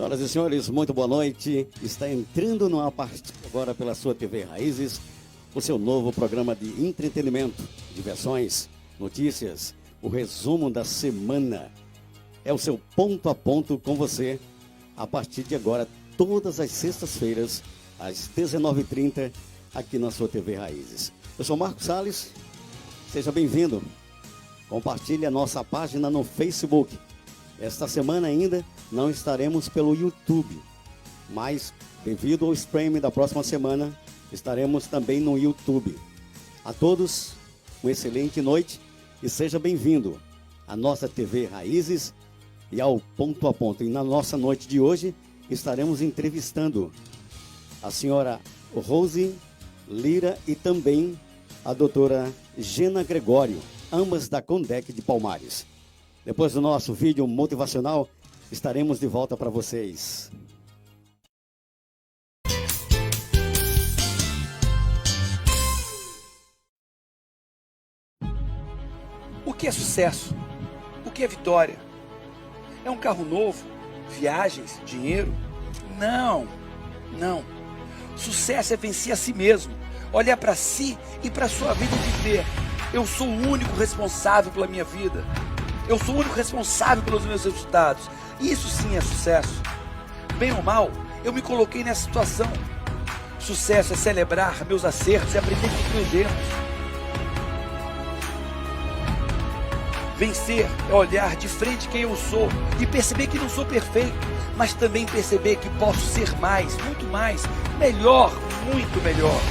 Senhoras e senhores, muito boa noite. Está entrando no ar agora pela sua TV Raízes, o seu novo programa de entretenimento, diversões, notícias, o resumo da semana. É o seu ponto a ponto com você, a partir de agora, todas as sextas-feiras, às 19h30, aqui na sua TV Raízes. Eu sou Marcos Salles, seja bem-vindo. Compartilhe a nossa página no Facebook. Esta semana ainda não estaremos pelo YouTube, mas devido ao streaming da próxima semana, estaremos também no YouTube. A todos, uma excelente noite e seja bem-vindo à nossa TV Raízes e ao Ponto a Ponto. E na nossa noite de hoje, estaremos entrevistando a senhora Rose Lira e também a doutora Gena Gregório, ambas da Condec de Palmares. Depois do nosso vídeo motivacional, estaremos de volta para vocês. O que é sucesso? O que é vitória? É um carro novo? Viagens? Dinheiro? Não, não. Sucesso é vencer a si mesmo, olhar para si e para a sua vida e dizer: eu sou o único responsável pela minha vida. Eu sou o único responsável pelos meus resultados. Isso sim é sucesso. Bem ou mal, eu me coloquei nessa situação. Sucesso é celebrar meus acertos e aprender com os meus erros. Vencer é olhar de frente quem eu sou e perceber que não sou perfeito, mas também perceber que posso ser mais, muito mais, melhor, muito melhor.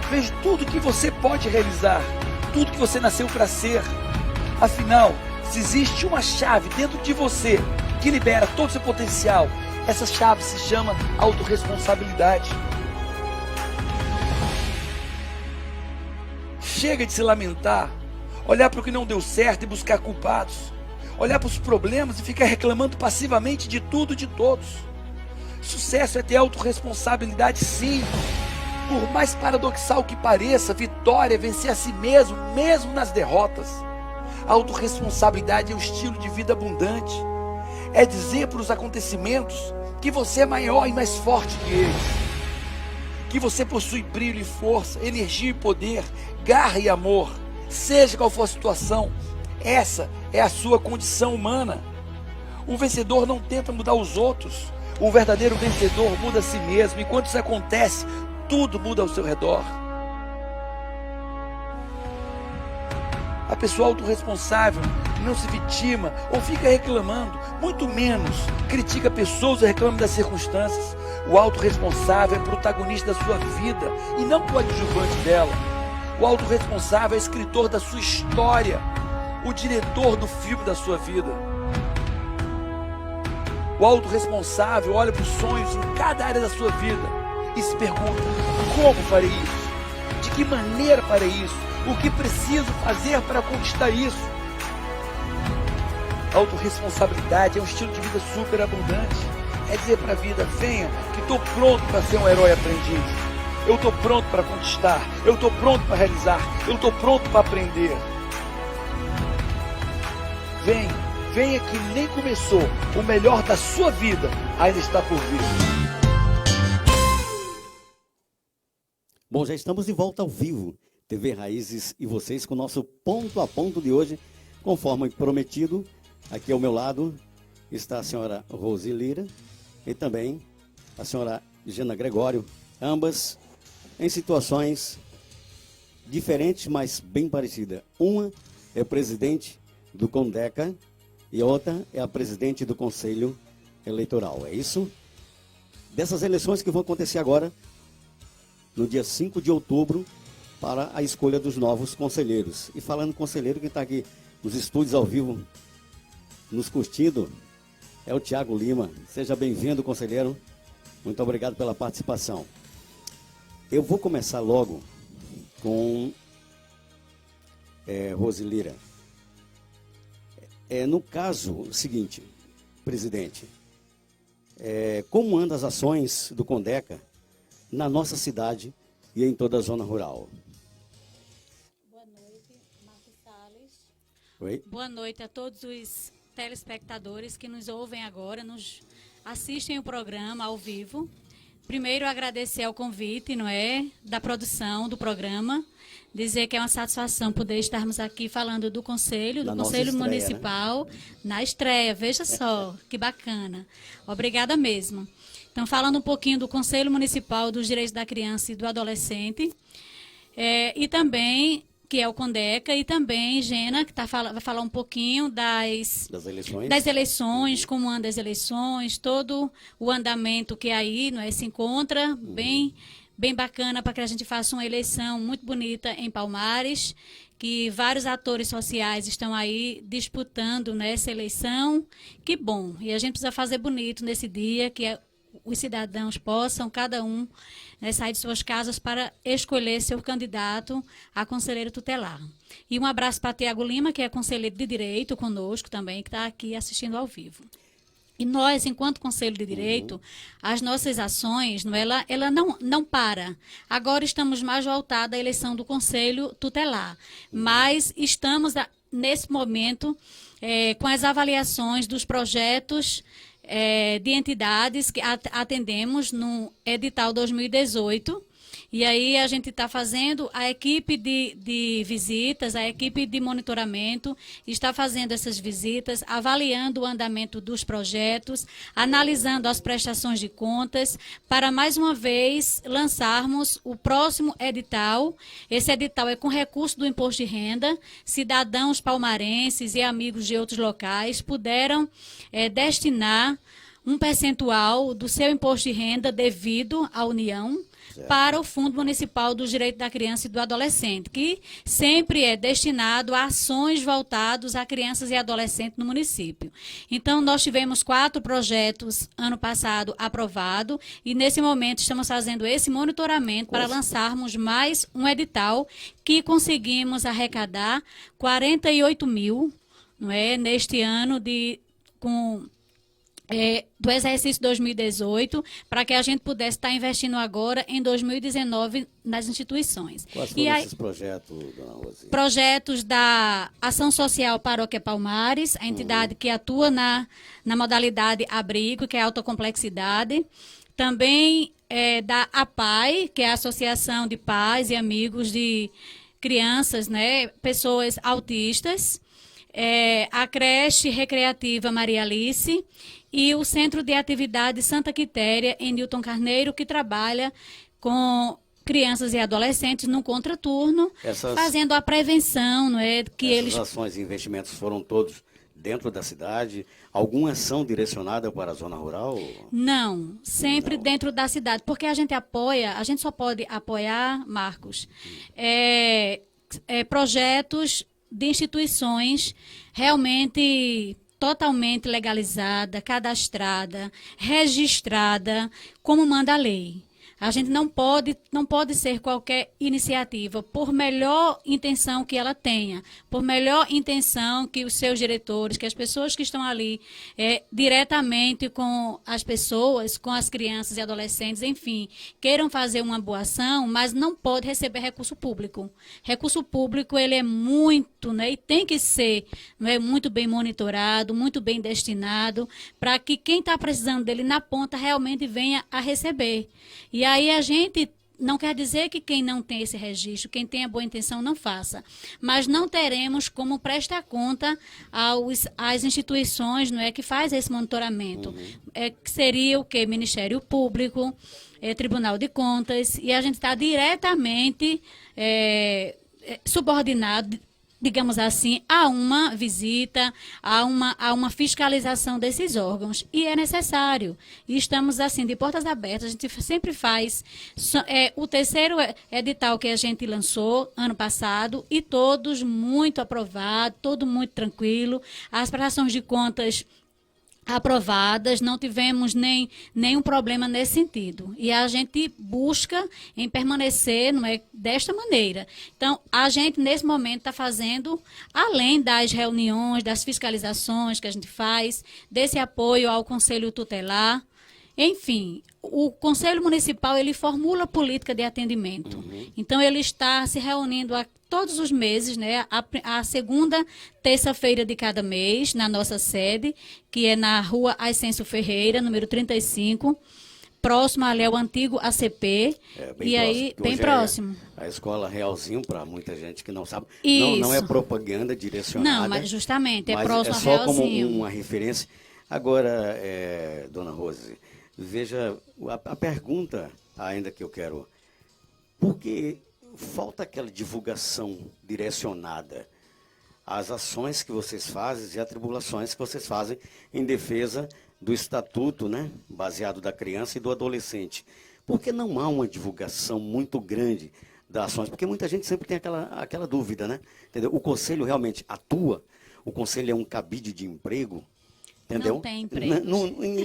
Veja tudo que você pode realizar, tudo que você nasceu para ser. Afinal, se existe uma chave dentro de você que libera todo o seu potencial, essa chave se chama autorresponsabilidade. Chega de se lamentar, olhar para o que não deu certo e buscar culpados, olhar para os problemas e ficar reclamando passivamente de tudo e de todos. Sucesso é ter autorresponsabilidade, sim. Por mais paradoxal que pareça, vitória é vencer a si mesmo, mesmo nas derrotas. A autorresponsabilidade é um estilo de vida abundante. É dizer para os acontecimentos que você é maior e mais forte que eles. Que você possui brilho e força, energia e poder, garra e amor. Seja qual for a situação, essa é a sua condição humana. O vencedor não tenta mudar os outros. O verdadeiro vencedor muda a si mesmo. E quando isso acontece, tudo muda ao seu redor. A pessoa autorresponsável não se vitima ou fica reclamando, muito menos critica pessoas ou reclama das circunstâncias. O autorresponsável é protagonista da sua vida e não coadjuvante dela. O autorresponsável é escritor da sua história, o diretor do filme da sua vida. O autorresponsável olha para os sonhos em cada área da sua vida e se pergunta: como farei isso? De que maneira farei isso? O que preciso fazer para conquistar isso? A autorresponsabilidade é um estilo de vida super abundante. É dizer para a vida: venha, que estou pronto para ser um herói aprendiz. Eu estou pronto para conquistar. Eu estou pronto para realizar. Eu estou pronto para aprender. Venha que nem começou. O melhor da sua vida ainda está por vir. Bom, já estamos de volta ao vivo, TV Raízes e vocês com o nosso ponto a ponto de hoje, conforme prometido. Aqui ao meu lado está a senhora Rose Lira e também a senhora Gena Gregório, ambas em situações diferentes, mas bem parecidas. Uma é presidente do Condeca e a outra é a presidente do Conselho Eleitoral, é isso? Dessas eleições que vão acontecer agora, no dia 5 de outubro, para a escolha dos novos conselheiros. E falando conselheiro, quem está aqui nos estúdios ao vivo, nos curtindo, é o Tiago Lima. Seja bem-vindo, conselheiro. Muito obrigado pela participação. Eu vou começar logo com Rose Lira. No caso seguinte, presidente, como andam as ações do Condeca na nossa cidade e em toda a zona rural? Boa noite, Marcos Salles. Oi? Boa noite a todos os telespectadores que nos ouvem agora, nos assistem o programa ao vivo. Primeiro, agradecer ao convite, não é, da produção do programa, dizer que é uma satisfação poder estarmos aqui falando do Conselho estreia, Municipal, né? Na estreia, veja só, que bacana. Obrigada mesmo. Então, falando um pouquinho do Conselho Municipal dos Direitos da Criança e do Adolescente, e também, que é o CONDECA, e também Gena, que vai falar um pouquinho das eleições, como andam as eleições, todo o andamento que aí, não é, se encontra, bem bacana, para que a gente faça uma eleição muito bonita em Palmares, que vários atores sociais estão aí disputando nessa eleição. Que bom! E a gente precisa fazer bonito nesse dia, que os cidadãos possam, cada um, né, sair de suas casas para escolher seu candidato a conselheiro tutelar. E um abraço para Tiago Lima, que é conselheiro de Direito conosco também, que está aqui assistindo ao vivo. E nós, enquanto Conselho de Direito, as nossas ações, ela não para. Agora estamos mais voltados à eleição do Conselho Tutelar, mas estamos, nesse momento, com as avaliações dos projetos de entidades que atendemos no edital 2018. E aí a gente está fazendo, a equipe de visitas, a equipe de monitoramento, está fazendo essas visitas, avaliando o andamento dos projetos, analisando as prestações de contas, para mais uma vez lançarmos o próximo edital. Esse edital é com recurso do imposto de renda. Cidadãos palmarenses e amigos de outros locais puderam destinar um percentual do seu imposto de renda devido à União, para o Fundo Municipal dos Direitos da Criança e do Adolescente, que sempre é destinado a ações voltadas a crianças e adolescentes no município. Então, nós tivemos 4 projetos ano passado aprovados e, nesse momento, estamos fazendo esse monitoramento para lançarmos mais um edital que conseguimos arrecadar 48 mil, não é, neste ano do exercício 2018, para que a gente pudesse estar investindo agora em 2019 nas instituições. Quais foram esses projetos, dona Rosi? Projetos da Ação Social Paróquia Palmares, a entidade que atua na modalidade abrigo, que é alta complexidade. Também da APAI, que é a Associação de Pais e Amigos de Crianças, né, pessoas autistas. A creche recreativa Maria Alice e o Centro de Atividade Santa Quitéria, em Newton Carneiro, que trabalha com crianças e adolescentes no contraturno, fazendo a prevenção, não é? Essas ações e investimentos foram todos dentro da cidade? Algumas são direcionadas para a zona rural? Não, sempre dentro da cidade, porque a gente só pode apoiar, Marcos, projetos de instituições realmente totalmente legalizada, cadastrada, registrada, como manda a lei. A gente não pode ser qualquer iniciativa, por melhor intenção que ela tenha, por melhor intenção que os seus diretores, que as pessoas que estão ali diretamente com as pessoas, com as crianças e adolescentes, enfim, queiram fazer uma boa ação, mas não pode receber recurso público. Recurso público, ele é muito, né, e tem que ser, muito bem monitorado, muito bem destinado, para que quem está precisando dele na ponta realmente venha a receber. E aí a gente não quer dizer que quem não tem esse registro, quem tem a boa intenção, não faça. Mas não teremos como prestar conta às instituições, não é, que faz esse monitoramento. Que seria o quê? Ministério Público, Tribunal de Contas, e a gente está diretamente subordinado, digamos assim, a uma visita, a uma fiscalização desses órgãos. E é necessário. E estamos, assim, de portas abertas. A gente sempre faz o terceiro edital que a gente lançou ano passado, e todos muito aprovados, todo muito tranquilo. As prestações de contas aprovadas, não tivemos nenhum problema nesse sentido. E a gente busca em permanecer, não é, desta maneira. Então, a gente, nesse momento, está fazendo, além das reuniões, das fiscalizações que a gente faz, desse apoio ao Conselho Tutelar, Enfim, o Conselho Municipal, ele formula política de atendimento. Então, ele está se reunindo todos os meses, né, a segunda terça-feira de cada mês, na nossa sede, que é na rua Ascenso Ferreira, número 35, próximo ali ao antigo ACP, Bem e aí, próximo, bem próximo. A escola Realzinho, para muita gente que não sabe, Isso. não é propaganda direcionada. Não, mas justamente, é mas próximo é ao só como Realzinho. uma referência. Agora, dona Rose, veja, a pergunta ainda que eu quero, por que falta aquela divulgação direcionada às ações que vocês fazem e atribulações que vocês fazem em defesa do estatuto, né, baseado da criança e do adolescente? Por que não há uma divulgação muito grande das ações? Porque muita gente sempre tem aquela dúvida, né? Entendeu? O conselho realmente atua? O conselho é um cabide de emprego? Entendeu? Não tem emprego.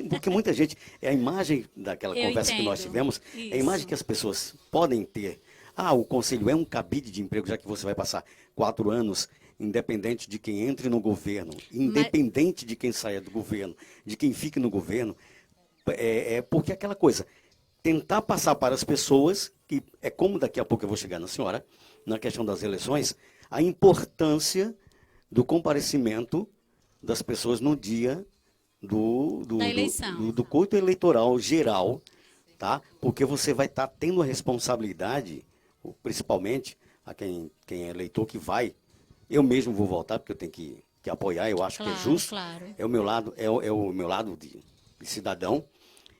Porque muita gente, a imagem daquela Eu conversa que nós entendo. tivemos, é a imagem que as pessoas podem ter. Ah, o conselho é um cabide de emprego, já que você vai passar 4 anos, independente de quem entre no governo, independente de quem saia do governo, de quem fique no governo, porque aquela coisa, tentar passar para as pessoas, que é como daqui a pouco eu vou chegar na senhora, na questão das eleições, a importância do comparecimento das pessoas no dia Da eleição. do coito eleitoral geral, tá? Porque você vai estar tendo a responsabilidade, principalmente a quem é eleitor que vai. Eu mesmo vou votar, porque eu tenho que apoiar, eu acho que é justo. Claro. É o meu lado, o meu lado de cidadão,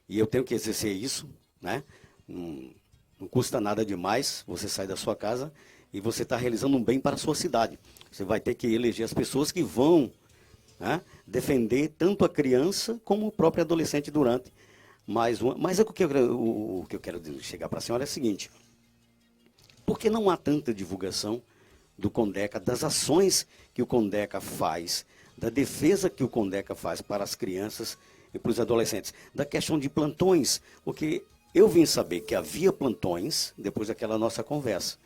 e eu tenho que exercer isso, né? Não custa nada demais você sair da sua casa e você está realizando um bem para a sua cidade. Você vai ter que eleger as pessoas que vão, né, defender tanto a criança como o próprio adolescente durante mais uma. Mas o que eu quero chegar para a senhora é o seguinte: por que não há tanta divulgação do Condeca, das ações que o Condeca faz, da defesa que o Condeca faz para as crianças e para os adolescentes, da questão de plantões? Porque eu vim saber que havia plantões depois daquela nossa conversa,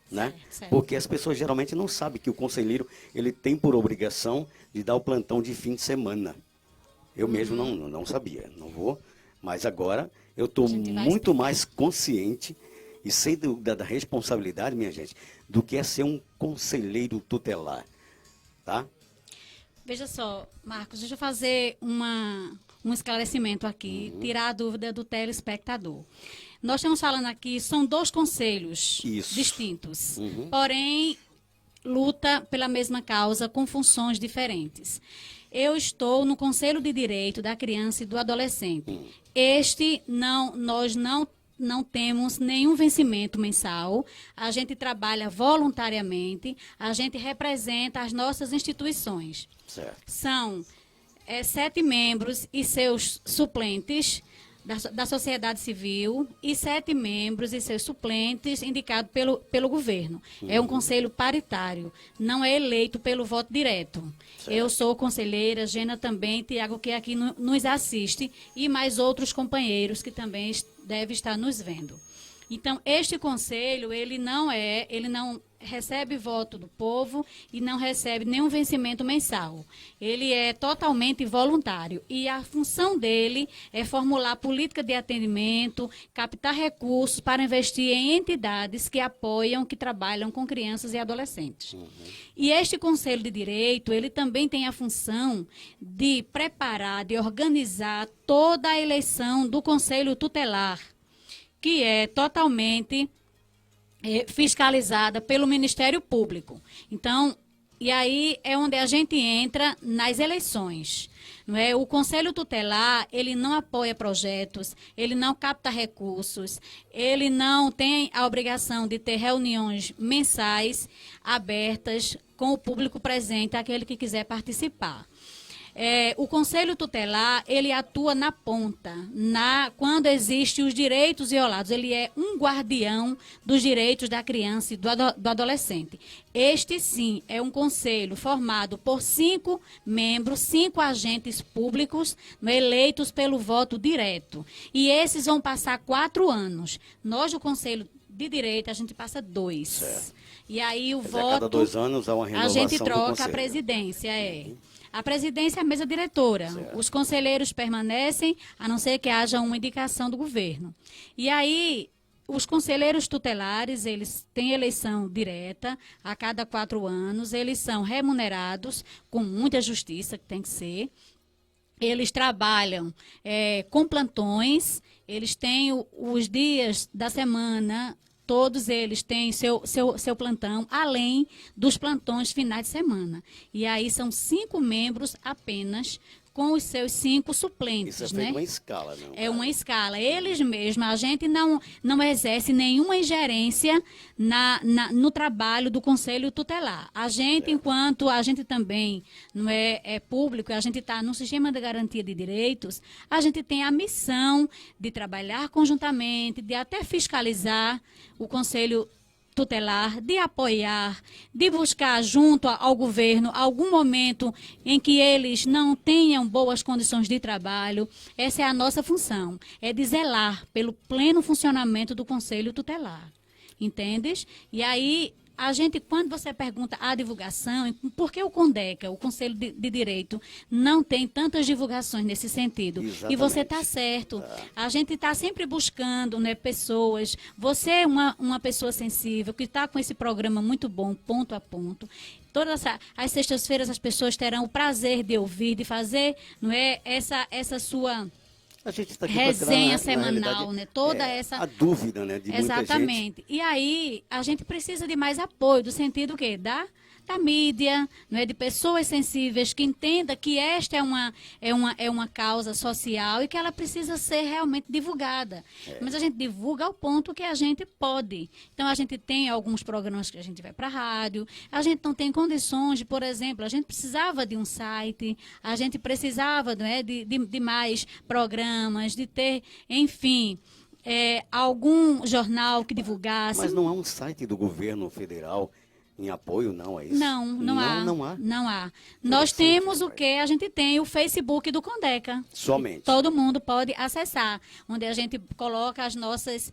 né? Certo. Porque as pessoas geralmente não sabem que o conselheiro, ele tem por obrigação de dar o plantão de fim de semana. Eu mesmo não sabia, não vou, mas agora eu estou muito mais consciente e sei da responsabilidade, minha gente, do que é ser um conselheiro tutelar, tá? Veja só, Marcos, deixa eu fazer um esclarecimento aqui, tirar a dúvida do telespectador. Nós estamos falando aqui, são 2 conselhos distintos, porém, luta pela mesma causa com funções diferentes. Eu estou no Conselho de Direito da Criança e do Adolescente. Nós não temos nenhum vencimento mensal, a gente trabalha voluntariamente, a gente representa as nossas instituições. Certo. São 7 membros e seus suplentes da sociedade civil e 7 membros e seus suplentes indicados pelo governo. É um conselho paritário, não é eleito pelo voto direto. Certo. Eu sou conselheira, Gena também, Tiago, que aqui nos assiste, e mais outros companheiros que também devem estar nos vendo. Então, este conselho, ele não recebe voto do povo e não recebe nenhum vencimento mensal. Ele é totalmente voluntário e a função dele é formular política de atendimento, captar recursos para investir em entidades que apoiam, que trabalham com crianças e adolescentes. E este Conselho de Direito, ele também tem a função de preparar, de organizar toda a eleição do Conselho Tutelar, que é totalmente fiscalizada pelo Ministério Público. Então, e aí é onde a gente entra nas eleições. Não é? O Conselho Tutelar, ele não apoia projetos, ele não capta recursos, ele não tem a obrigação de ter reuniões mensais abertas com o público presente, aquele que quiser participar. O Conselho Tutelar, ele atua na ponta, quando existem os direitos violados. Ele é um guardião dos direitos da criança e do adolescente. Este, sim, é um conselho formado por 5 membros, 5 agentes públicos eleitos pelo voto direto. E esses vão passar 4 anos. Nós, do Conselho de Direito, a gente passa 2. Certo. E aí o voto... A cada 2 anos há uma renovação a gente troca do conselho. a presidência, A presidência é a mesa diretora. Certo. Os conselheiros permanecem, a não ser que haja uma indicação do governo. E aí, os conselheiros tutelares, eles têm eleição direta a cada 4 anos, eles são remunerados com muita justiça, que tem que ser. Eles trabalham com plantões, eles têm os dias da semana, todos eles têm seu plantão, além dos plantões finais de semana. E aí são 5 membros apenas, com os seus 5 suplentes. Isso é feito uma escala, não? É uma escala. Eles mesmos, a gente não exerce nenhuma ingerência no trabalho do Conselho Tutelar. A gente, enquanto a gente também não é público, a gente está no sistema de garantia de direitos, a gente tem a missão de trabalhar conjuntamente, de até fiscalizar o Conselho Tutelar, de apoiar, de buscar junto ao governo algum momento em que eles não tenham boas condições de trabalho. Essa é a nossa função, é de zelar pelo pleno funcionamento do Conselho Tutelar. Entendes? E aí, a gente, quando você pergunta a divulgação, por que o CONDECA, o Conselho de Direito, não tem tantas divulgações nesse sentido? Exatamente. E você está certo. A gente está sempre buscando, né, pessoas. Você é uma pessoa sensível, que está com esse programa muito bom, ponto a ponto. Todas as sextas-feiras as pessoas terão o prazer de ouvir, de fazer, não é, essa sua A gente está aqui resenha pra tirar, semanal, né? Toda essa... A dúvida, né, de muita gente. Exatamente. E aí, a gente precisa de mais apoio, do sentido o quê? Da mídia, não é? De pessoas sensíveis que entendam que esta é uma causa social e que ela precisa ser realmente divulgada. Mas a gente divulga ao ponto que a gente pode. Então, a gente tem alguns programas que a gente vai para a rádio, a gente não tem condições de, por exemplo, a gente precisava de um site, a gente precisava, não é, de mais programas, de ter, enfim... algum jornal que divulgasse. Mas não há um site do governo federal em apoio, não, é isso? Não há. Não há. Nós temos o que? A gente tem o Facebook do CONDECA. Somente. Todo mundo pode acessar, onde a gente coloca as nossas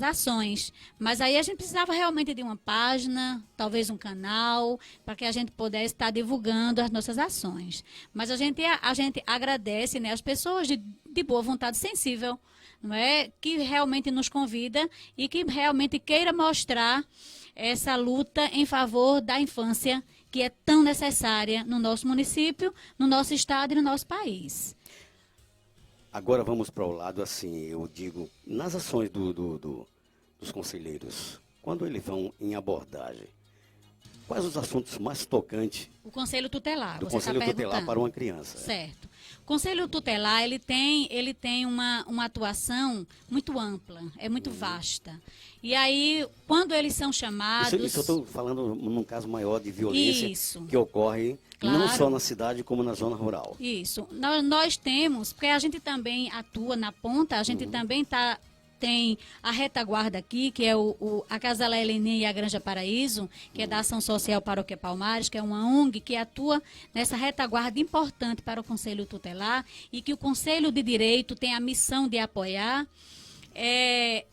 ações. Mas aí a gente precisava realmente de uma página, talvez um canal, para que a gente pudesse estar divulgando as nossas ações. Mas a gente agradece, né, as pessoas de boa vontade, sensível, não é? Que realmente nos convida e que realmente queira mostrar essa luta em favor da infância, que é tão necessária no nosso município, no nosso estado e no nosso país. Agora vamos para o lado, assim, eu digo, nas ações dos conselheiros, quando eles vão em abordagem, quais os assuntos mais tocantes O Conselho Tutelar, do você está Conselho Tutelar perguntando. para uma criança? Certo. O Conselho Tutelar, ele tem uma atuação muito ampla, é muito vasta. E aí, quando eles são chamados... Isso eu estou falando num caso maior de violência Isso. que ocorre não Claro. só na cidade como na zona rural. Isso. Nós temos, porque a gente também atua na ponta, a gente também tem a retaguarda aqui, que é a Casa Heleninha e a Granja Paraíso, que é da Ação Social Paróquia Palmares, que é uma ONG que atua nessa retaguarda importante para o Conselho Tutelar e que o Conselho de Direito tem a missão de apoiar.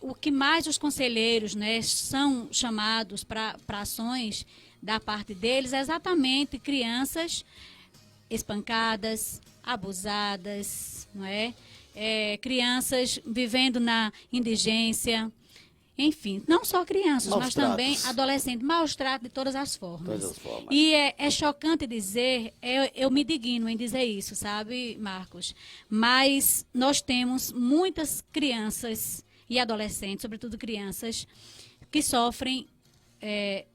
O que mais os conselheiros, né, são chamados para ações da parte deles é exatamente crianças espancadas, abusadas, não é? Crianças vivendo na indigência, enfim, não só crianças, Maus mas também tratos. adolescentes, maus tratos de todas as formas. Todas as formas. E é chocante dizer, eu me digno em dizer isso, sabe, Marcos? Mas nós temos muitas crianças e adolescentes, sobretudo crianças, que sofrem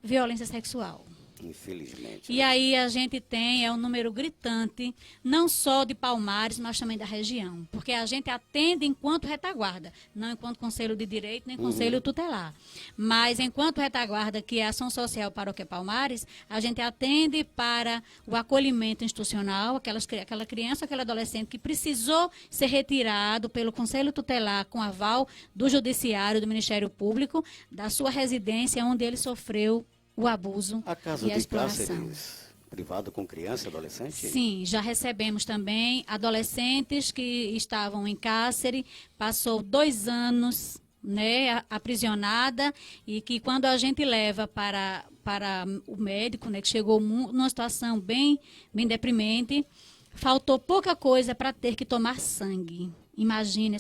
violência sexual. Infelizmente. E aí a gente tem um número gritante, não só de Palmares, mas também da região. Porque a gente atende enquanto retaguarda, não enquanto Conselho de Direito, nem Conselho Tutelar. Mas enquanto retaguarda, que é a Ação Social Paróquia Palmares, a gente atende para o acolhimento institucional, aquela criança, aquele adolescente que precisou ser retirado pelo Conselho Tutelar com aval do Judiciário, do Ministério Público, da sua residência onde ele sofreu o abuso Há caso e a de exploração. cárceres privado com criança e adolescente? Sim, já recebemos também adolescentes que estavam em cárcere, passou 2 anos, né, aprisionada, e que quando a gente leva para para o médico, né, que chegou numa situação bem deprimente. Faltou pouca coisa para ter que tomar sangue. Imagine,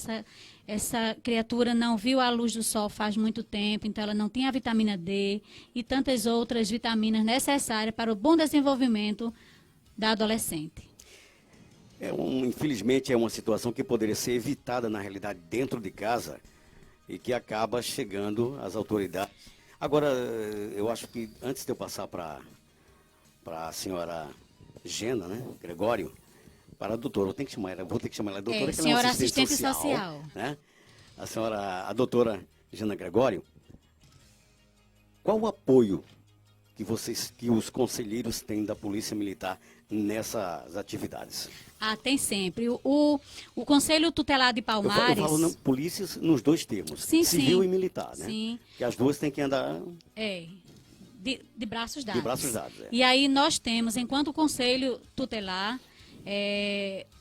essa criatura não viu a luz do sol faz muito tempo, então ela não tinha a vitamina D e tantas outras vitaminas necessárias para o bom desenvolvimento da adolescente. Infelizmente, é uma situação que poderia ser evitada, na realidade, dentro de casa e que acaba chegando às autoridades. Agora, eu acho que antes de eu passar para a senhora Gena, né, Gregório, para a doutora, vou ter que chamar ela de doutora, que ela é uma assistente social. Né? A doutora Gena Gregório, qual o apoio que os conselheiros têm da Polícia Militar nessas atividades? Tem sempre. O Conselho Tutelar de Palmares... Eu falo polícias nos dois termos, sim, civil sim, e militar, né? Sim. Que as duas têm que andar... De braços dados. De braços dados, E aí nós temos, enquanto Conselho Tutelar,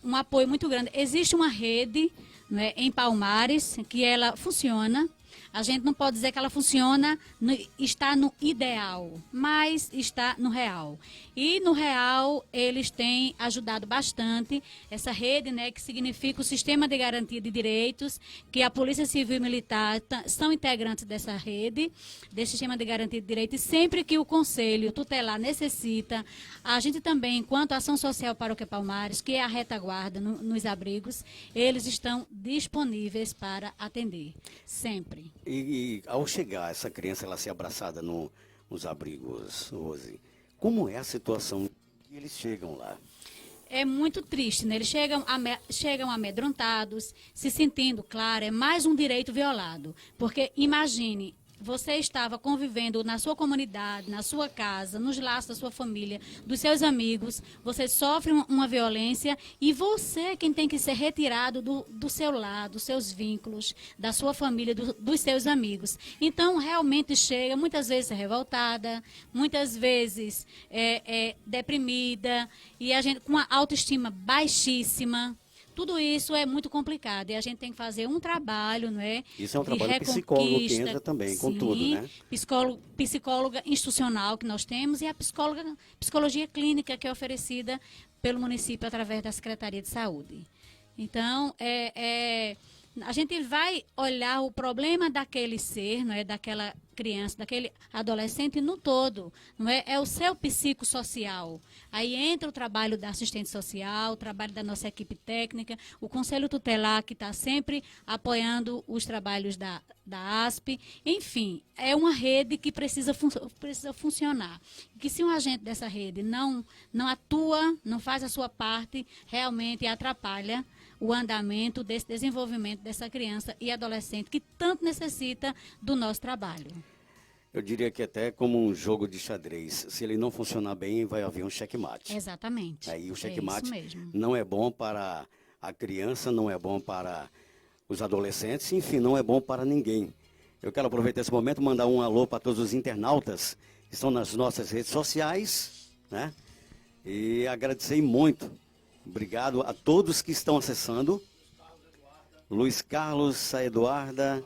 um apoio muito grande. Existe uma rede, né, em Palmares que ela funciona. A gente não pode dizer que ela funciona, está no ideal, mas está no real. E no real, eles têm ajudado bastante essa rede, né, que significa o Sistema de Garantia de Direitos, que a Polícia Civil e Militar são integrantes dessa rede, desse Sistema de Garantia de Direitos. E sempre que o Conselho Tutelar necessita, a gente também, enquanto Ação Social Paróquia Palmares, que é a retaguarda nos abrigos, eles estão disponíveis para atender, sempre. E ao chegar essa criança, ela ser abraçada nos abrigos, Rose, como é a situação que eles chegam lá? É muito triste, né? Eles chegam amedrontados, se sentindo, claro, é mais um direito violado. Porque imagine, você estava convivendo na sua comunidade, na sua casa, nos laços da sua família, dos seus amigos, você sofre uma violência e você quem tem que ser retirado do seu lar, dos seus vínculos, da sua família, dos seus amigos. Então, realmente chega, muitas vezes revoltada, muitas vezes deprimida e a gente com uma autoestima baixíssima. Tudo isso é muito complicado e a gente tem que fazer um trabalho, não é? Isso é um trabalho psicólogo que entra também, com tudo, né? Psicóloga institucional que nós temos e a psicologia clínica que é oferecida pelo município através da Secretaria de Saúde. Então, a gente vai olhar o problema daquele ser, não é, daquela criança, daquele adolescente no todo, não é? É o seu psicossocial. Aí entra o trabalho da assistente social, o trabalho da nossa equipe técnica, o Conselho Tutelar, que está sempre apoiando os trabalhos da ASP. Enfim, é uma rede que precisa funcionar. Que se um agente dessa rede não atua, não faz a sua parte, realmente atrapalha o andamento desse desenvolvimento dessa criança e adolescente que tanto necessita do nosso trabalho. Eu diria que até como um jogo de xadrez. Se ele não funcionar bem, vai haver um checkmate. Exatamente. Aí o checkmate isso mesmo. Não é bom para a criança, não é bom para os adolescentes, enfim, não é bom para ninguém. Eu quero aproveitar esse momento e mandar um alô para todos os internautas que estão nas nossas redes sociais, né? E agradecer muito. Obrigado a todos que estão acessando. Luiz Carlos, a Eduarda,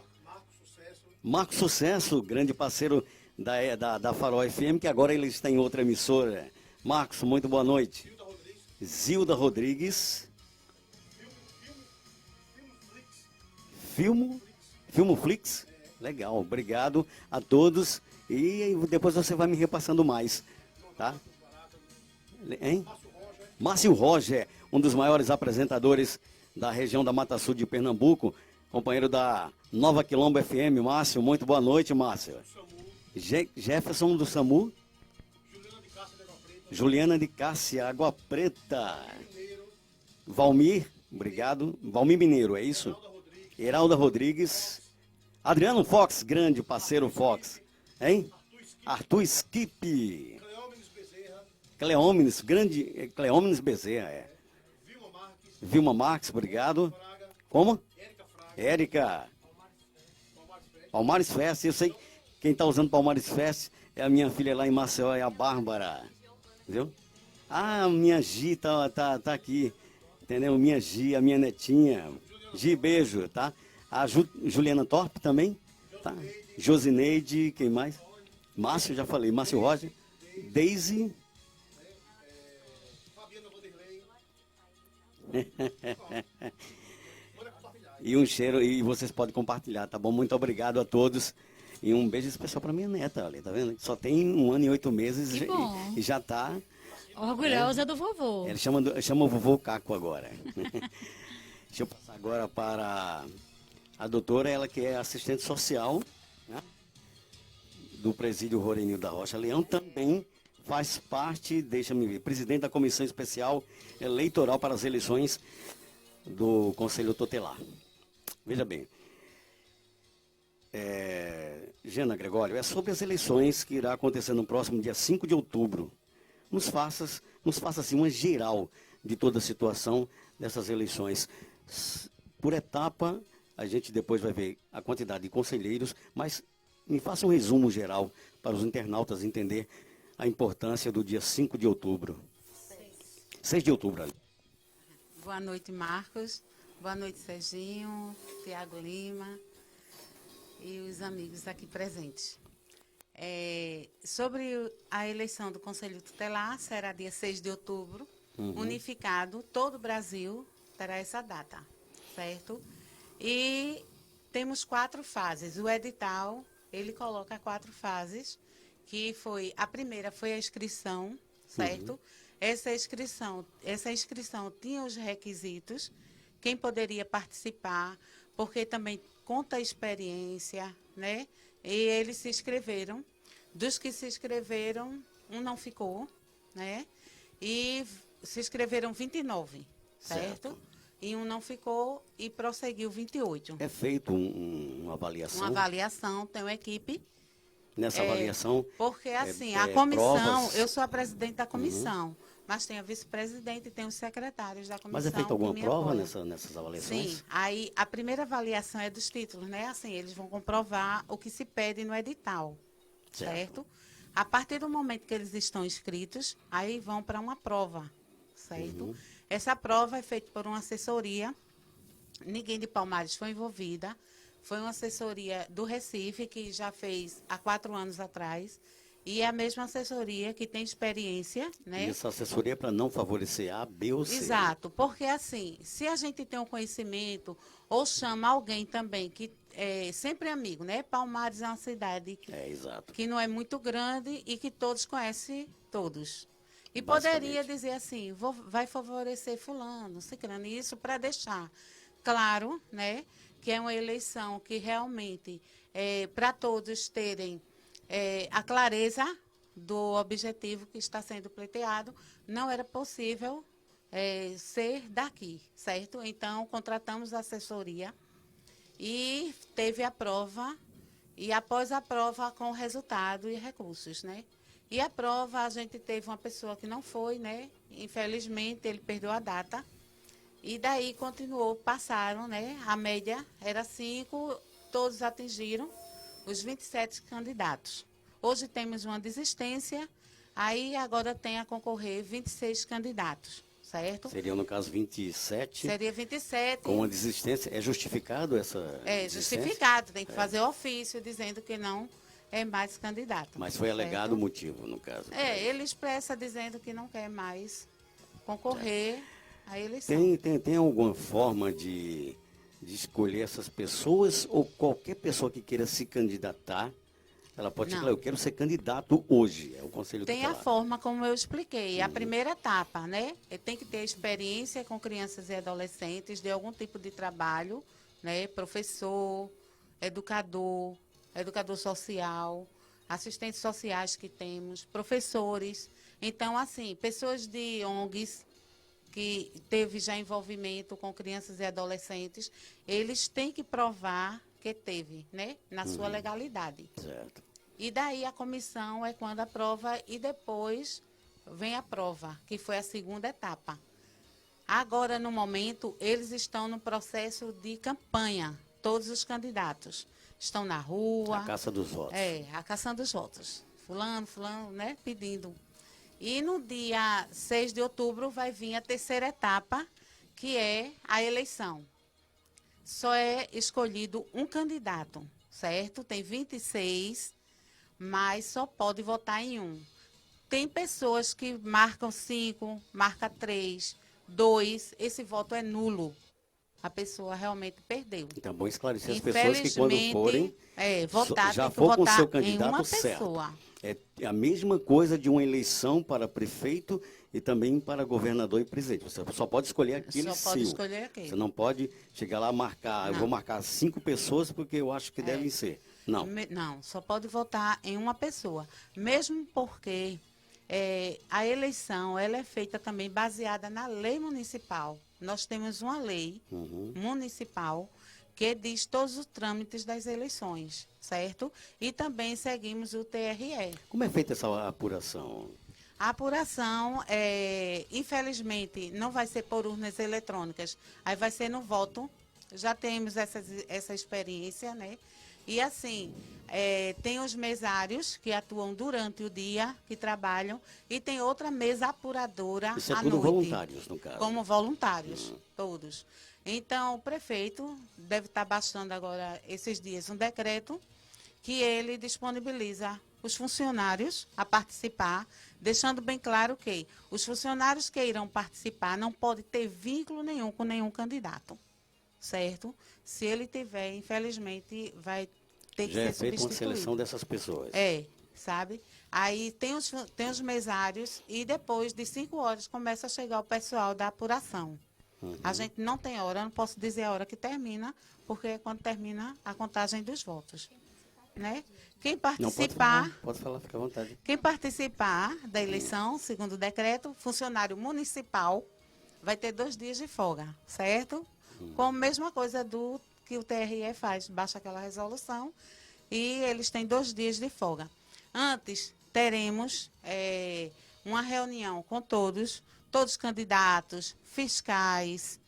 Marco Sucesso, grande parceiro da Farol FM, que agora ele está em outra emissora. Marcos, muito boa noite. Zilda Rodrigues. Filmoflix? Legal, obrigado a todos. E depois você vai me repassando mais, tá? Hein? Márcio Roger, um dos maiores apresentadores da região da Mata Sul de Pernambuco, companheiro da Nova Quilombo FM. Márcio, muito boa noite, Márcio. Jefferson do SAMU. Juliana de Cássia, Água Preta. Valmir, obrigado. Valmir Mineiro, é isso? Heralda Rodrigues. Adriano Fox, grande parceiro Fox. Hein? Arthur Skip. Cleómenes, grande Cleómenes Bezerra, é. Vilma Marques, obrigado. Como? Érica. Palmares Fest, eu sei quem está usando Palmares Fest é a minha filha lá em Maceió, é a Bárbara. Viu? Ah, minha Gi tá aqui. Entendeu? Minha Gi, a minha netinha. Gi, beijo, tá? A Juliana Torpe também, tá? Josineide, quem mais? Márcio, já falei. Márcio Roger. Deise. E um cheiro, e vocês podem compartilhar, tá bom? Muito obrigado a todos. E um beijo especial para minha neta ali, tá vendo? Só tem 1 ano e 8 meses e já tá... Orgulhosa do vovô. Ele chama o vovô Caco agora. Deixa eu passar agora para a doutora, ela que é assistente social, né, do presídio Rorenil da Rocha Leão, também faz parte, deixa-me ver, presidente da Comissão Especial Eleitoral para as eleições do Conselho Tutelar. Veja bem, Gena Gregório, é sobre as eleições que irá acontecer no próximo dia 5 de outubro. Nos faça assim uma geral de toda a situação dessas eleições. Por etapa, a gente depois vai ver a quantidade de conselheiros, mas me faça um resumo geral para os internautas entender a importância do dia 5 de outubro. 6 de outubro. Ali. Boa noite, Marcos. Boa noite, Serginho, Tiago Lima e os amigos aqui presentes. Sobre a eleição do Conselho Tutelar, será dia 6 de outubro, unificado, todo o Brasil terá essa data, certo? E temos 4 fases. O edital, ele coloca 4 fases, que foi, a primeira foi a inscrição, certo? Essa inscrição tinha os requisitos, quem poderia participar, porque também conta a experiência, né? E eles se inscreveram. Dos que se inscreveram, um não ficou, né? E se inscreveram 29, certo? E um não ficou e prosseguiu 28. É feito uma avaliação? Uma avaliação, tem uma equipe. Nessa avaliação... Porque, assim, a comissão, provas. Eu sou a presidente da comissão, mas tem a vice-presidente e tem os secretários da comissão. Mas é feita alguma prova nessas avaliações? Sim, aí a primeira avaliação é dos títulos, né? Assim, eles vão comprovar o que se pede no edital, certo? A partir do momento que eles estão inscritos, aí vão para uma prova, certo? Essa prova é feita por uma assessoria, ninguém de Palmares foi envolvida, foi uma assessoria do Recife, que já fez há 4 anos atrás, e é a mesma assessoria que tem experiência, né? E essa assessoria é para não favorecer A, B ou C. Exato, porque assim, se a gente tem um conhecimento, ou chama alguém também, que é sempre amigo, né? Palmares é uma cidade que não é muito grande e que todos conhecem todos. E poderia dizer assim, vai favorecer fulano, ciclano, isso para deixar claro, né? Que é uma eleição que realmente, para todos terem a clareza do objetivo que está sendo pleiteado, não era possível ser daqui, certo? Então, contratamos a assessoria e teve a prova, e após a prova, com resultado e recursos, né? E a prova, a gente teve uma pessoa que não foi, né? Infelizmente, ele perdeu a data. E daí continuou, passaram, né? A média era 5, todos atingiram os 27 candidatos. Hoje temos uma desistência, aí agora tem a concorrer 26 candidatos, certo? Seriam, no caso, 27? Seria 27. Com a desistência, é justificado essa desistência? Justificado, tem que fazer ofício dizendo que não é mais candidato. Mas foi alegado o motivo, no caso? Ele expressa dizendo que não quer mais concorrer à eleição. Tem alguma forma de escolher essas pessoas, ou qualquer pessoa que queira se candidatar, ela pode falar, eu quero ser candidato hoje, é o Conselho Tutelar. Tem a forma como eu expliquei, a primeira etapa, né? Tem que ter experiência com crianças e adolescentes de algum tipo de trabalho, né? Professor, educador social, assistentes sociais que temos, professores. Então, assim, pessoas de ONGs que teve já envolvimento com crianças e adolescentes, eles têm que provar que teve, né? Na sua legalidade. Certo. E daí a comissão é quando aprova e depois vem a prova, que foi a segunda etapa. Agora, no momento, eles estão no processo de campanha, todos os candidatos. Estão na rua. A caça dos votos. A caça dos votos. Fulano, né? Pedindo. E no dia 6 de outubro vai vir a terceira etapa, que é a eleição. Só é escolhido um candidato, certo? Tem 26, mas só pode votar em um. Tem pessoas que marcam 5, marca 3, 2, esse voto é nulo. A pessoa realmente perdeu. Então, bom esclarecer as pessoas que quando forem votar, já tem que for com o votar seu em candidato uma certo. pessoa. É a mesma coisa de uma eleição para prefeito e também para governador e presidente. Você só pode escolher aquele Só pode seu. escolher aquele. Você não pode chegar lá e marcar, eu vou marcar 5 pessoas porque eu acho que devem ser. Não. Não, só pode votar em uma pessoa. Mesmo porque a eleição ela é feita também baseada na lei municipal. Nós temos uma lei municipal que diz todos os trâmites das eleições, certo? E também seguimos o TRE. Como é feita essa apuração? A apuração, infelizmente, não vai ser por urnas eletrônicas, aí vai ser no voto. Já temos essa experiência, né? E assim, tem os mesários que atuam durante o dia, que trabalham, e tem outra mesa apuradora à noite. Isso é tudo voluntários, no caso. Como voluntários, todos. Então, o prefeito deve estar baixando agora, esses dias, um decreto que ele disponibiliza os funcionários a participar, deixando bem claro que os funcionários que irão participar não podem ter vínculo nenhum com nenhum candidato, certo? Se ele tiver, infelizmente, vai ter que Já ser é feita uma substituído. seleção dessas pessoas. Sabe? Aí tem os mesários e depois de 5 horas começa a chegar o pessoal da apuração. A gente não tem hora, eu não posso dizer a hora que termina, porque é quando termina a contagem dos votos. Né? Quem participar, pode falar, fica à vontade. Quem participar da eleição, segundo o decreto, funcionário municipal vai ter 2 dias de folga, certo? Com a mesma coisa do que o TRE faz, baixa aquela resolução e eles têm 2 dias de folga. Antes, teremos uma reunião com todos os candidatos, fiscais,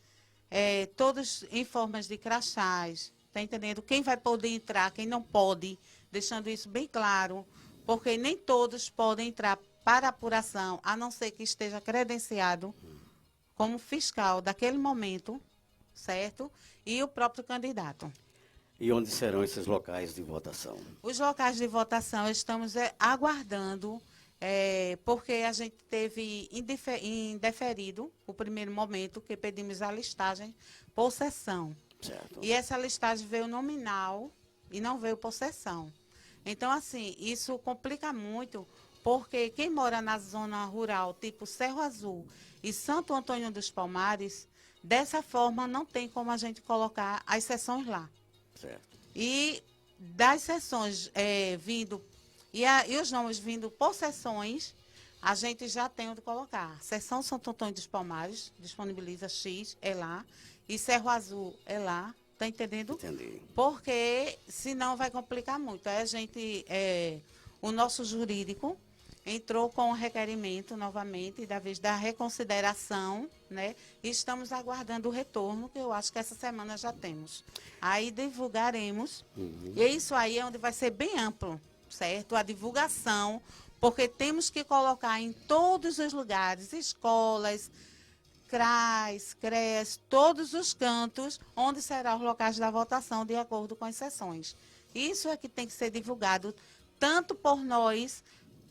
todos em formas de crachás, está entendendo? Quem vai poder entrar, quem não pode, deixando isso bem claro, porque nem todos podem entrar para apuração, a não ser que esteja credenciado como fiscal daquele momento, certo? E o próprio candidato. E onde serão esses locais de votação? Os locais de votação estamos aguardando, porque a gente teve indeferido o primeiro momento que pedimos a listagem por sessão. Certo. E essa listagem veio nominal e não veio por sessão. Então, assim, isso complica muito, porque quem mora na zona rural, tipo Cerro Azul e Santo Antônio dos Palmares, dessa forma não tem como a gente colocar as sessões lá. Certo. E das sessões vindo, e os nomes vindo por sessões, a gente já tem onde colocar. Seção Santo Antônio dos Palmares, disponibiliza X, é lá. E Cerro Azul é lá, tá entendendo? Entendi. Porque senão vai complicar muito. Aí a gente, o nosso jurídico entrou com o requerimento novamente, da vez da reconsideração, né? E estamos aguardando o retorno, que eu acho que essa semana já temos. Aí divulgaremos. E isso aí é onde vai ser bem amplo, certo? A divulgação, porque temos que colocar em todos os lugares, escolas, CRAS, CRES, todos os cantos, onde serão os locais da votação, de acordo com as sessões. Isso é que tem que ser divulgado, tanto por nós,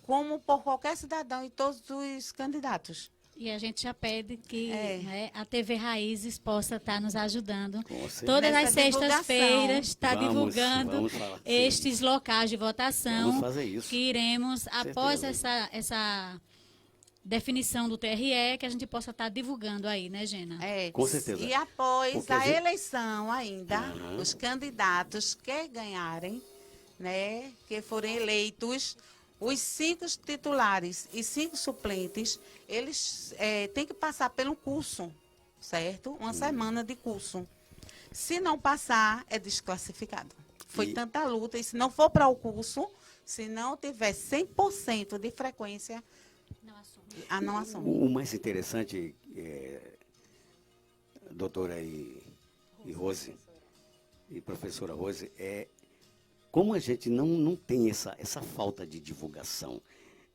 como por qualquer cidadão e todos os candidatos. E a gente já pede que a TV Raízes possa estar nos ajudando. Todas as sextas-feiras está divulgando vamos falar, estes locais de votação. Vamos fazer isso. Que iremos, após essa definição do TRE, que a gente possa estar divulgando aí, né, Gena? Com certeza. E após a eleição ainda, os candidatos que ganharem, né, que forem eleitos, os 5 titulares e 5 suplentes, eles têm que passar pelo curso, certo? Uma semana de curso. Se não passar, é desclassificado. Foi tanta luta, e se não for para o curso, se não tiver 100% de frequência, não assume. O mais interessante, doutora e Rose, e professora Rose, é como a gente não tem essa falta de divulgação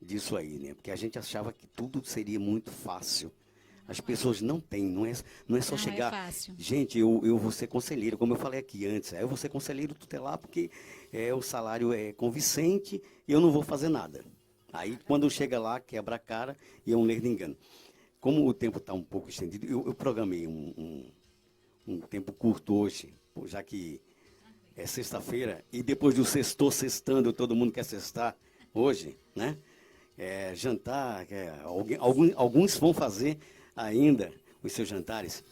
disso aí, né? Porque a gente achava que tudo seria muito fácil. As pessoas não têm, não é só chegar. É fácil. Gente, eu vou ser conselheiro, como eu falei aqui antes, eu vou ser conselheiro tutelar porque o salário é convincente e eu não vou fazer nada. Aí, quando chega lá, quebra a cara e é um ler de engano. Como o tempo está um pouco estendido, eu programei um tempo curto hoje, já que é sexta-feira, e depois do sextando, todo mundo quer sextar hoje, né? Jantar, alguns vão fazer ainda os seus jantares.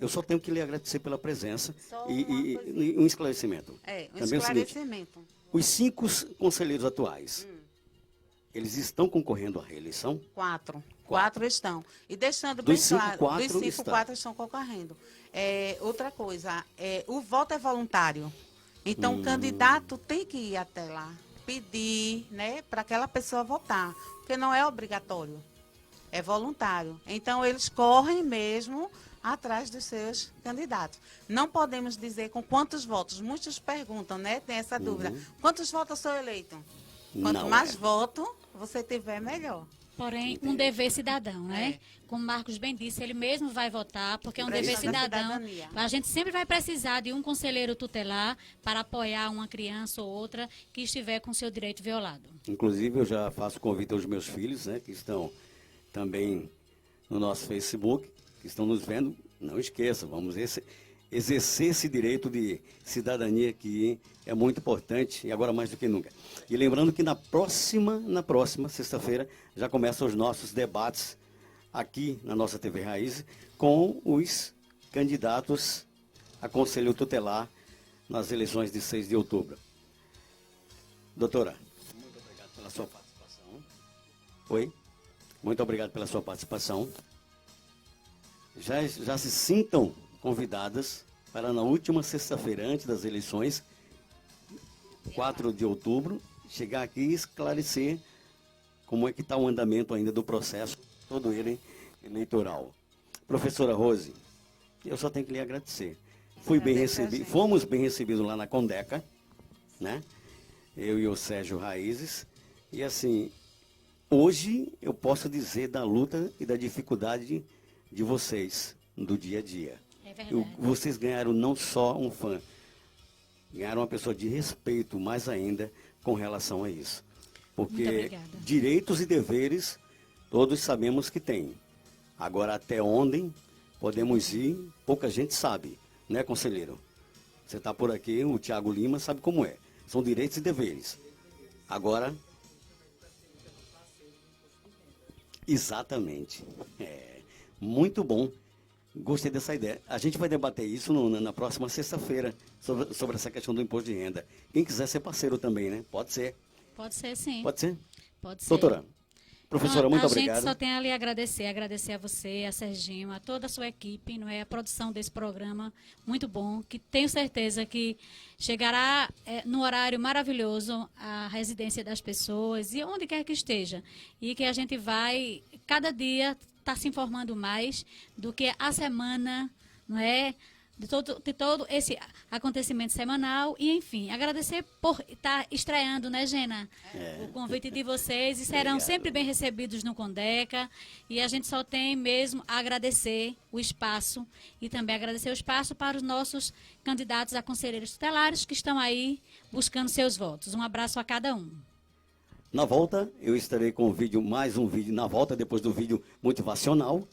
Eu só tenho que lhe agradecer pela presença e um esclarecimento. Um esclarecimento. Os 5 conselheiros atuais, eles estão concorrendo à reeleição? 4. 4 estão. E deixando bem claro, dos 5, 4 estão concorrendo. Outra coisa, o voto é voluntário. Então, o candidato tem que ir até lá, pedir, né, para aquela pessoa votar. Porque não é obrigatório, é voluntário. Então, eles correm mesmo atrás dos seus candidatos. Não podemos dizer com quantos votos. Muitos perguntam, né? Tem essa dúvida. Quantos votos eu sou eleito? Quanto mais voto você tiver, melhor. Porém, um dever cidadão, né? Como Marcos bem disse, ele mesmo vai votar, porque é um dever cidadão. A gente sempre vai precisar de um conselheiro tutelar para apoiar uma criança ou outra que estiver com seu direito violado. Inclusive, eu já faço convite aos meus filhos, né? Que estão também no nosso Facebook, que estão nos vendo. Não esqueçam, vamos exercer esse direito de cidadania que é muito importante e agora mais do que nunca. E lembrando que na próxima sexta-feira já começam os nossos debates aqui na nossa TV Raiz com os candidatos a conselho tutelar nas eleições de 6 de outubro. Doutora, muito obrigado pela sua participação. Oi? Muito obrigado pela sua participação. Já se sintam convidadas para na última sexta-feira, antes das eleições, 4 de outubro, chegar aqui e esclarecer como é que está o andamento ainda do processo, todo ele eleitoral. Professora Rose, eu só tenho que lhe agradecer. Fomos bem recebidos lá na Condeca, né? Eu e o Sérgio Raízes, e assim, hoje eu posso dizer da luta e da dificuldade de vocês, do dia a dia. É verdade. Vocês ganharam não só um fã, ganharam uma pessoa de respeito, mais ainda, com relação a isso. Porque direitos e deveres, todos sabemos que tem. Agora, até onde podemos ir, pouca gente sabe, né, conselheiro? Você está por aqui, o Tiago Lima sabe como é. São direitos e deveres. Agora, exatamente. Muito bom. Gostei dessa ideia. A gente vai debater isso na próxima sexta-feira, sobre essa questão do imposto de renda. Quem quiser ser parceiro também, né? Pode ser. Pode ser, sim. Pode ser? Pode ser. Doutora, professora, muito obrigado. A gente só tem a lhe agradecer a você, a Serginho, a toda a sua equipe, não é? A produção desse programa, muito bom, que tenho certeza que chegará no horário maravilhoso à residência das pessoas e onde quer que esteja. E que a gente vai, cada dia, estar se informando mais do que a semana, não é? De todo esse acontecimento semanal e, enfim, agradecer por estar estreando, né, Gena? O convite de vocês e serão sempre bem recebidos no Condeca e a gente só tem mesmo a agradecer o espaço e também agradecer o espaço para os nossos candidatos a conselheiros tutelares que estão aí buscando seus votos. Um abraço a cada um. Na volta, eu estarei com mais um vídeo na volta, depois do vídeo motivacional.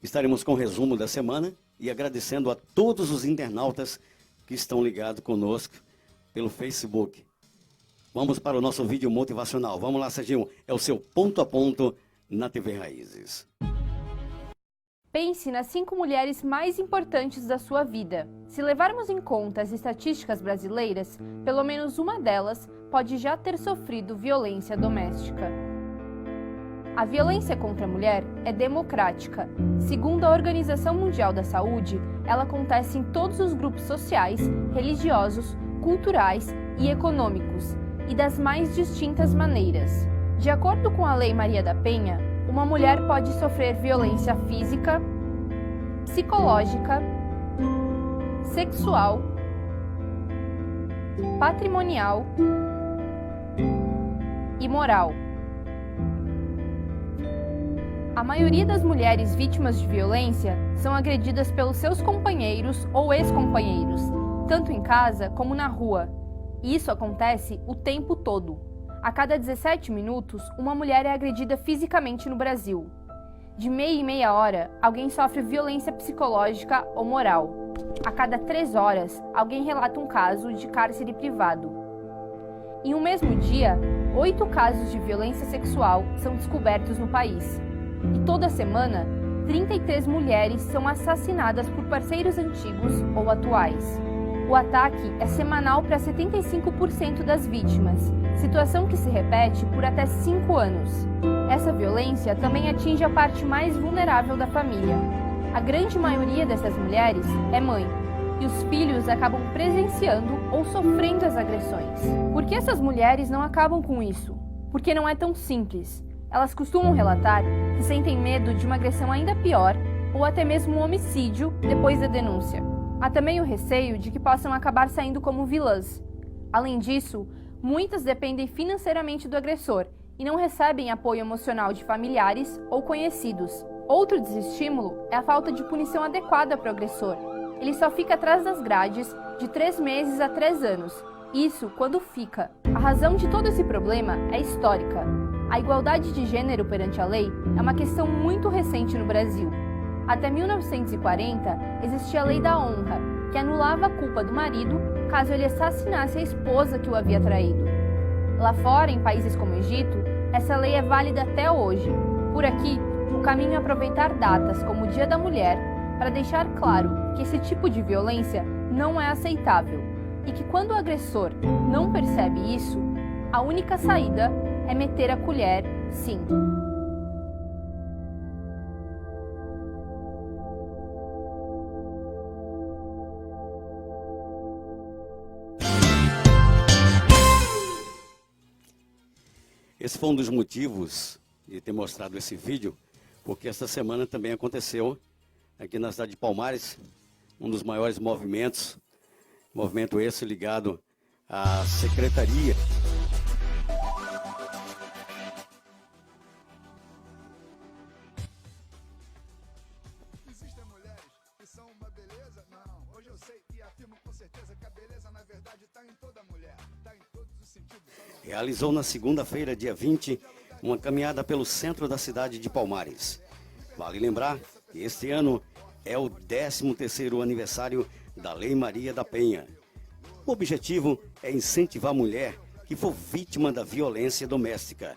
Estaremos com o resumo da semana e agradecendo a todos os internautas que estão ligados conosco pelo Facebook. Vamos para o nosso vídeo motivacional. Vamos lá, Serginho. É o seu ponto a ponto na TV Raízes. Pense nas 5 mulheres mais importantes da sua vida. Se levarmos em conta as estatísticas brasileiras, pelo menos uma delas pode já ter sofrido violência doméstica. A violência contra a mulher é democrática. Segundo a Organização Mundial da Saúde, ela acontece em todos os grupos sociais, religiosos, culturais e econômicos, e das mais distintas maneiras. De acordo com a Lei Maria da Penha, uma mulher pode sofrer violência física, psicológica, sexual, patrimonial e moral. A maioria das mulheres vítimas de violência são agredidas pelos seus companheiros ou ex-companheiros, tanto em casa como na rua. E isso acontece o tempo todo. A cada 17 minutos, uma mulher é agredida fisicamente no Brasil. De meia em meia hora, alguém sofre violência psicológica ou moral. A cada 3 horas, alguém relata um caso de cárcere privado. Em um mesmo dia, 8 casos de violência sexual são descobertos no país. E toda semana, 33 mulheres são assassinadas por parceiros antigos ou atuais. O ataque é semanal para 75% das vítimas, situação que se repete por até 5 anos. Essa violência também atinge a parte mais vulnerável da família. A grande maioria dessas mulheres é mãe, e os filhos acabam presenciando ou sofrendo as agressões. Por que essas mulheres não acabam com isso? Porque não é tão simples. Elas costumam relatar que sentem medo de uma agressão ainda pior ou até mesmo um homicídio depois da denúncia. Há também o receio de que possam acabar saindo como vilãs. Além disso, muitas dependem financeiramente do agressor e não recebem apoio emocional de familiares ou conhecidos. Outro desestímulo é a falta de punição adequada para o agressor. Ele só fica atrás das grades de 3 meses a 3 anos. Isso quando fica. A razão de todo esse problema é histórica. A igualdade de gênero perante a lei é uma questão muito recente no Brasil. Até 1940, existia a Lei da Honra, que anulava a culpa do marido caso ele assassinasse a esposa que o havia traído. Lá fora, em países como o Egito, essa lei é válida até hoje. Por aqui, o caminho é aproveitar datas como o Dia da Mulher para deixar claro que esse tipo de violência não é aceitável e que quando o agressor não percebe isso, a única saída é meter a colher, sim. Esse foi um dos motivos de ter mostrado esse vídeo, porque esta semana também aconteceu aqui na cidade de Palmares, um dos maiores movimentos, movimento esse ligado à secretaria. Existem mulheres que são uma beleza? Não, hoje eu sei e afirmo com certeza que a beleza na verdade está em toda mulher, está em todos os sentidos. Realizou na segunda-feira, dia 20, uma caminhada pelo centro da cidade de Palmares. Vale lembrar que este ano é o 13º aniversário da Lei Maria da Penha. O objetivo é incentivar a mulher que for vítima da violência doméstica,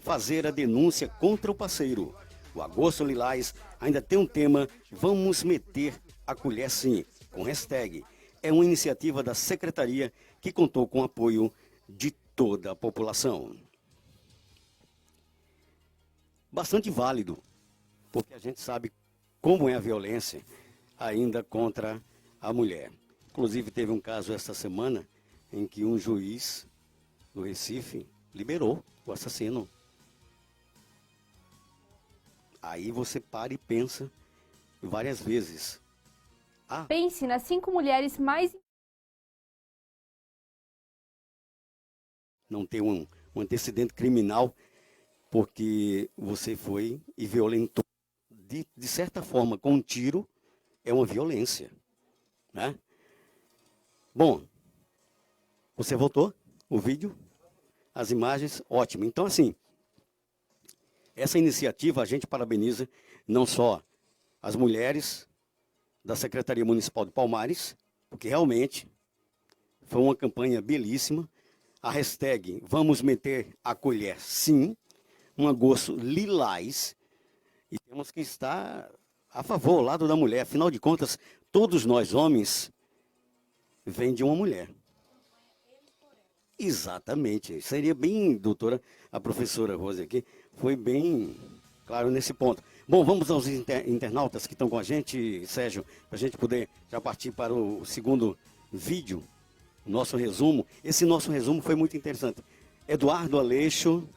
fazer a denúncia contra o parceiro. O Agosto Lilás ainda tem um tema Vamos Meter a Colher Sim, com hashtag. É uma iniciativa da Secretaria que contou com o apoio de toda a população. Bastante válido, porque a gente sabe como é a violência ainda contra a mulher. Inclusive teve um caso esta semana em que um juiz do Recife liberou o assassino. Aí você para e pensa várias vezes. Pense nas 5 mulheres mais... Não ter um antecedente criminal, porque você foi e violentou. De certa forma, com um tiro, é uma violência, né? Bom, você voltou o vídeo, as imagens, ótimo. Então, assim, essa iniciativa a gente parabeniza não só as mulheres da Secretaria Municipal de Palmares, porque realmente foi uma campanha belíssima. A hashtag Vamos Meter a Colher Sim, um agosto lilás, e temos que estar a favor, ao lado da mulher. Afinal de contas, todos nós homens vêm de uma mulher. Exatamente. Seria bem, doutora, a professora Rose aqui, foi bem claro nesse ponto. Bom, vamos aos internautas que estão com a gente, Sérgio, para a gente poder já partir para o segundo vídeo, nosso resumo. Esse nosso resumo foi muito interessante. Eduardo Aleixo,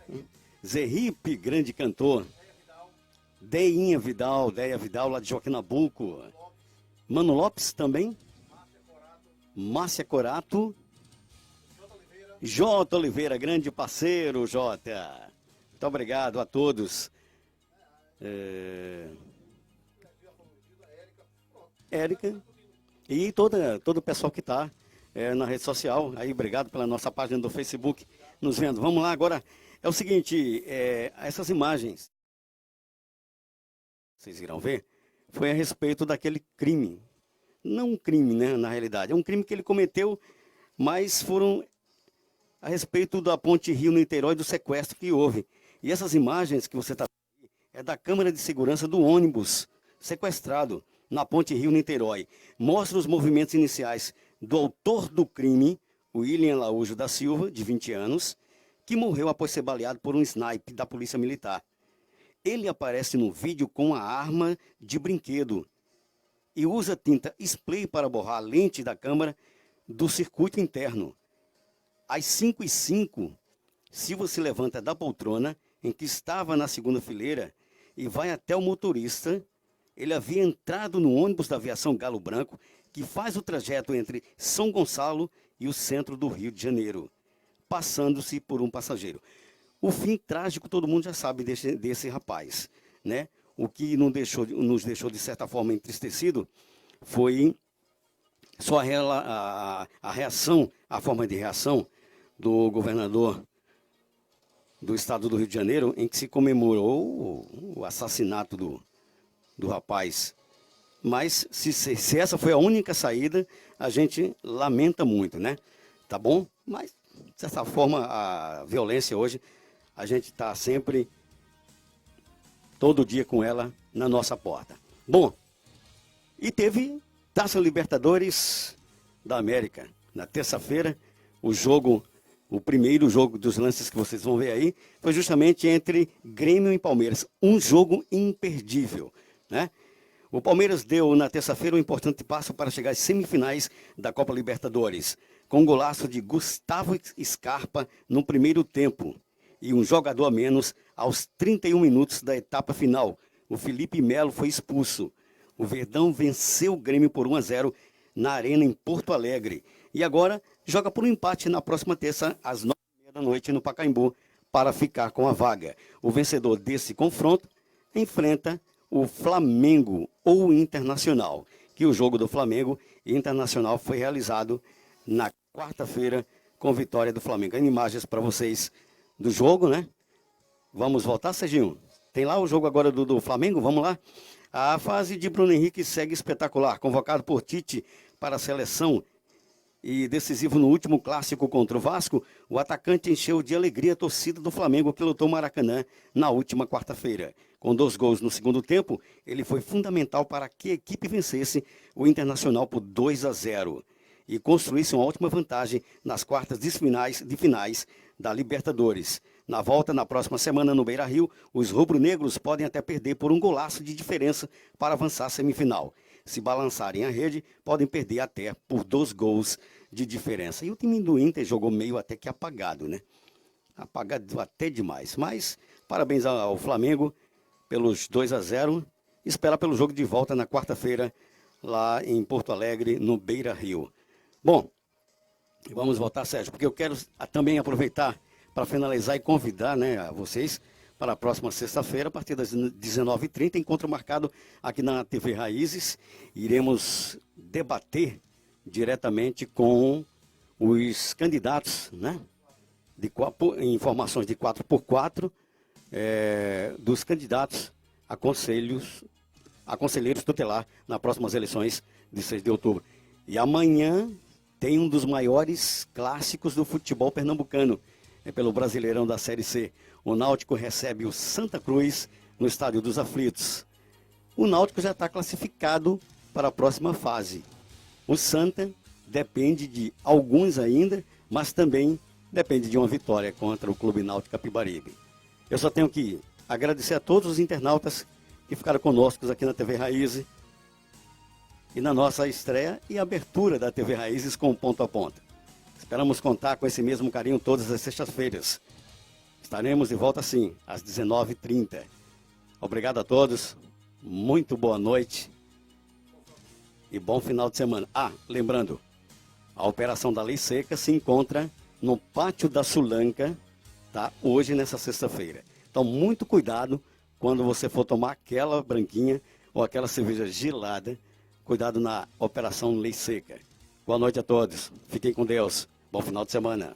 Zerripe, grande cantor, Deia Vidal, lá de Joaquim Nabuco, Mano Lopes também, Márcia Corato, Jota Oliveira, grande parceiro, Jota. Muito obrigado a todos. Érica e todo o pessoal que está na rede social. Aí, obrigado pela nossa página do Facebook nos vendo. Vamos lá agora. É o seguinte, essas imagens, vocês irão ver, foi a respeito daquele crime. Não um crime, né, na realidade. É um crime que ele cometeu, mas foram a respeito da Ponte Rio-Niterói, do sequestro que houve. E essas imagens que você está vendo é da câmera de segurança do ônibus sequestrado na Ponte Rio-Niterói. Mostra os movimentos iniciais do autor do crime, William Araújo da Silva, de 20 anos, que morreu após ser baleado por um sniper da Polícia Militar. Ele aparece no vídeo com a arma de brinquedo e usa tinta spray para borrar a lente da câmera do circuito interno. Às 5h05, Silva se levanta da poltrona em que estava na segunda fileira e vai até o motorista. Ele havia entrado no ônibus da aviação Galo Branco, que faz o trajeto entre São Gonçalo e o centro do Rio de Janeiro, passando-se por um passageiro. O fim trágico todo mundo já sabe desse rapaz, né? O que nos deixou de certa forma entristecido foi só a reação, a forma de reação do governador do estado do Rio de Janeiro, em que se comemorou o assassinato do rapaz. Mas se essa foi a única saída, a gente lamenta muito, né? Tá bom? Mas, de certa forma, a violência hoje, a gente está sempre, todo dia com ela na nossa porta. Bom, e teve Taça Libertadores da América. Na terça-feira, o primeiro jogo dos lances que vocês vão ver aí, foi justamente entre Grêmio e Palmeiras. Um jogo imperdível, né? O Palmeiras deu na terça-feira um importante passo para chegar às semifinais da Copa Libertadores, com um golaço de Gustavo Scarpa no primeiro tempo e um jogador a menos aos 31 minutos da etapa final. O Felipe Melo foi expulso. O Verdão venceu o Grêmio por 1-0 na Arena em Porto Alegre. E agora joga por um empate na próxima terça, às 9h30 no Pacaembu, para ficar com a vaga. O vencedor desse confronto enfrenta o Flamengo ou o Internacional, que o jogo do Flamengo e Internacional foi realizado na quarta-feira com vitória do Flamengo. Tem imagens para vocês do jogo, né? Vamos voltar, Serginho? Tem lá o jogo agora do Flamengo, vamos lá? A fase de Bruno Henrique segue espetacular, convocado por Tite para a seleção e decisivo no último clássico contra o Vasco, o atacante encheu de alegria a torcida do Flamengo que lutou Maracanã na última quarta-feira. Com 2 gols no segundo tempo, ele foi fundamental para que a equipe vencesse o Internacional por 2-0 e construísse uma ótima vantagem nas quartas de finais da Libertadores. Na volta, na próxima semana, no Beira-Rio, os rubro-negros podem até perder por um golaço de diferença para avançar à semifinal. Se balançarem a rede, podem perder até por 2 gols de diferença. E o time do Inter jogou meio até que apagado, né? Apagado até demais. Mas, parabéns ao Flamengo pelos 2-0. Espera pelo jogo de volta na quarta-feira, lá em Porto Alegre, no Beira-Rio. Bom, vamos voltar, Sérgio, porque eu quero também aproveitar para finalizar e convidar, né, a vocês para a próxima sexta-feira, a partir das 19h30, encontro marcado aqui na TV Raízes. Iremos debater diretamente com os candidatos, né, informações de 4x4, dos candidatos a conselheiros tutelar nas próximas eleições de 6 de outubro. E amanhã tem um dos maiores clássicos do futebol pernambucano, pelo Brasileirão da Série C. O Náutico recebe o Santa Cruz no Estádio dos Aflitos. O Náutico já está classificado para a próxima fase. O Santa depende de alguns ainda, mas também depende de uma vitória contra o Clube Náutico Capibaribe. Eu só tenho que agradecer a todos os internautas que ficaram conosco aqui na TV Raízes e na nossa estreia e abertura da TV Raízes com Ponto a Ponto. Esperamos contar com esse mesmo carinho todas as sextas-feiras. Estaremos de volta sim, às 19h30. Obrigado a todos, muito boa noite e bom final de semana. Lembrando, a operação da Lei Seca se encontra no Pátio da Sulanca, tá? Hoje, nessa sexta-feira. Então, muito cuidado quando você for tomar aquela branquinha ou aquela cerveja gelada, cuidado na Operação Lei Seca. Boa noite a todos. Fiquem com Deus. Bom final de semana.